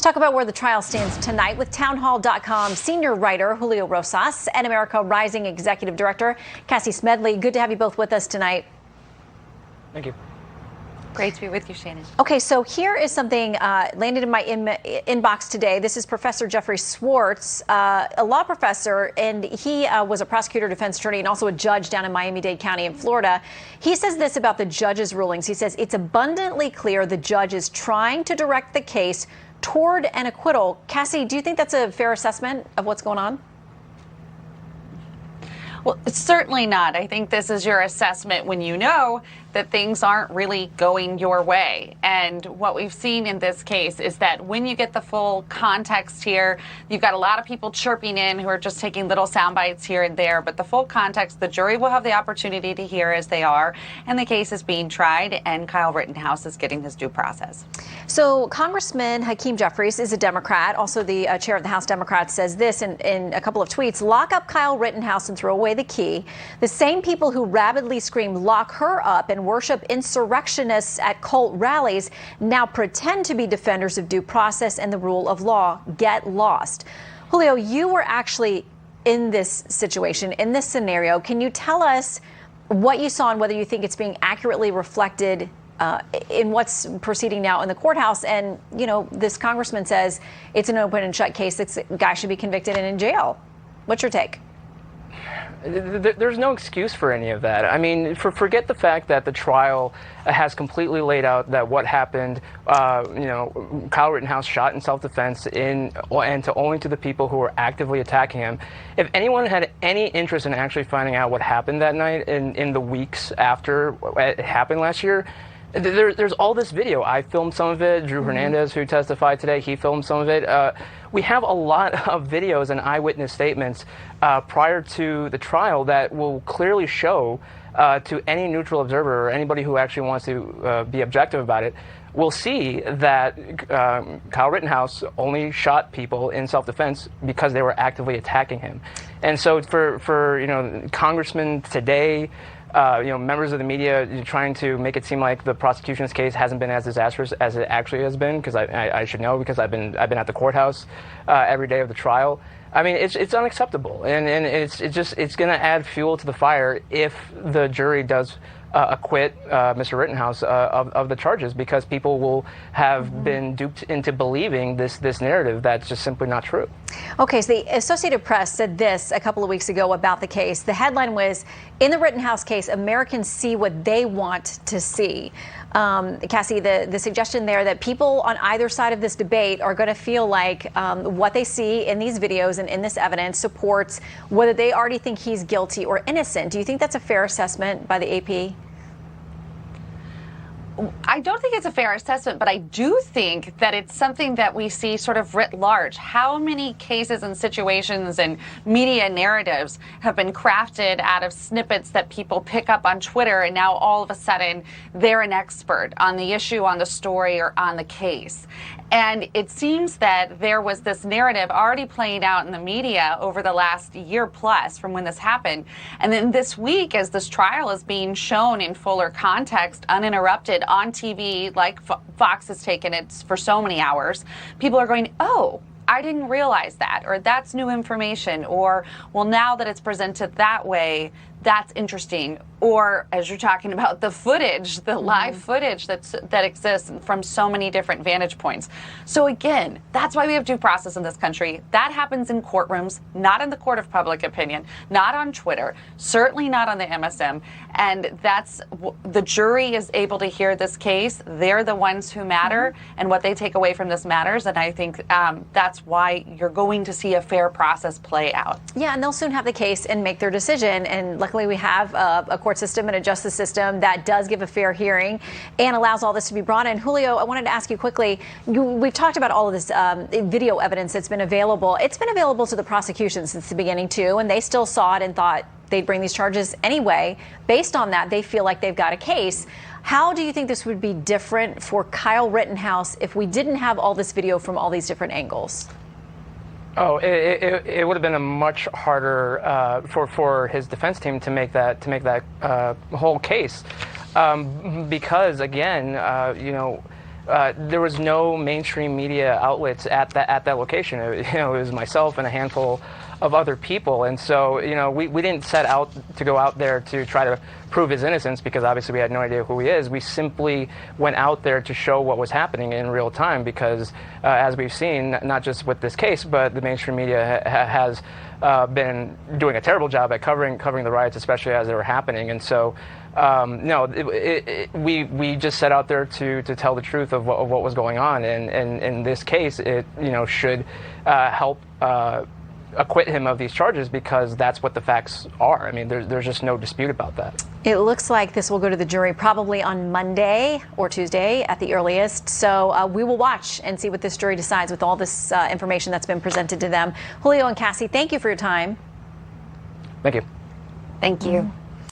Let's talk about where the trial stands tonight with townhall.com senior writer Julio Rosas and America Rising executive director Cassie Smedile. Good to have you both with us tonight. Thank you. Great to be with you, Shannon. Okay, so here is something landed in my inbox today. This is Professor Jeffrey Schwartz, a law professor, and he was a prosecutor, defense attorney, and also a judge down in Miami-Dade County in Florida. He says this about the judge's rulings. He says it's abundantly clear the judge is trying to direct the case toward an acquittal. Cassie, do you think that's a fair assessment of what's going on? Well, it's certainly not. I think this is your assessment when you know that things aren't really going your way. And what we've seen in this case is that when you get the full context here, you've got a lot of people chirping in who are just taking little sound bites here and there, but the full context, the jury will have the opportunity to hear as they are, and the case is being tried, and Kyle Rittenhouse is getting his due process. So Congressman Hakeem Jeffries is a Democrat, also the chair of the House Democrats, says this in a couple of tweets: lock up Kyle Rittenhouse and throw away the key. The same people who rabidly scream lock her up and worship insurrectionists at cult rallies now pretend to be defenders of due process and the rule of law. Get lost. Julio, you were actually in this situation, in this scenario. Can you tell us what you saw and whether you think it's being accurately reflected in what's proceeding now in the courthouse? And, you know, this congressman says it's an open and shut case. This guy should be convicted and in jail. What's your take? There's no excuse for any of that. I mean, forget the fact that the trial has completely laid out that what happened, Kyle Rittenhouse shot in self-defense and to only to the people who were actively attacking him. If anyone had any interest in actually finding out what happened that night in the weeks after it happened last year, there's all this video. I filmed some of it. Drew Hernandez, who testified today, he filmed some of it. We have a lot of videos and eyewitness statements prior to the trial that will clearly show to any neutral observer or anybody who actually wants to be objective about it, will see that Kyle Rittenhouse only shot people in self-defense because they were actively attacking him. And so for congressmen today, members of the media trying to make it seem like the prosecution's case hasn't been as disastrous as it actually has been, because I should know, because I've been at the courthouse every day of the trial. I mean, it's unacceptable, and it's going to add fuel to the fire if the jury does acquit Mr. Rittenhouse of the charges, because people will have been duped into believing this narrative that's just simply not true. Okay, so the Associated Press said this a couple of weeks ago about the case. The headline was, "In the Rittenhouse case, Americans see what they want to see." Cassie, the suggestion there that people on either side of this debate are going to feel like what they see in these videos and in this evidence supports whether they already think he's guilty or innocent. Do you think that's a fair assessment by the AP? I don't think it's a fair assessment, but I do think that it's something that we see sort of writ large. How many cases and situations and media narratives have been crafted out of snippets that people pick up on Twitter, and now all of a sudden they're an expert on the issue, on the story, or on the case? And it seems that there was this narrative already playing out in the media over the last year plus from when this happened. And then this week, as this trial is being shown in fuller context, uninterrupted on TV, like Fox has taken it for so many hours, people are going, oh, I didn't realize that, or that's new information, or, well, now that it's presented that way, that's interesting. Or, as you're talking about, the footage, the live footage that exists from so many different vantage points. So again, that's why we have due process in this country. That happens in courtrooms, not in the court of public opinion, not on Twitter, certainly not on the MSM. And that's, the jury is able to hear this case. They're the ones who matter, and what they take away from this matters. And I think that's why you're going to see a fair process play out. Yeah, and they'll soon have the case and make their decision. And luckily we have a court system and a justice system that does give a fair hearing and allows all this to be brought in. Julio, I wanted to ask you quickly, we've talked about all of this video evidence that's been available. It's been available to the prosecution since the beginning too, and they still saw it and thought they'd bring these charges anyway. Based on that, they feel like they've got a case. How do you think this would be different for Kyle Rittenhouse if we didn't have all this video from all these different angles? Oh, it would have been a much harder for his defense team to make that whole case, because again, there was no mainstream media outlets at that location. It was myself and a handful of other people, and so we didn't set out to go out there to try to prove his innocence, because obviously we had no idea who he is. We simply went out there to show what was happening in real time, because as we've seen, not just with this case, but the mainstream media has been doing a terrible job at covering the riots, especially as they were happening. And so no, we just set out there to tell the truth of what was going on, and in this case, it should help acquit him of these charges, because that's what the facts are. I mean, there's just no dispute about that. It looks like this will go to the jury probably on Monday or Tuesday at the earliest. So we will watch and see what this jury decides with all this information that's been presented to them. Julio and Cassie, thank you for your time. Thank you. Thank you.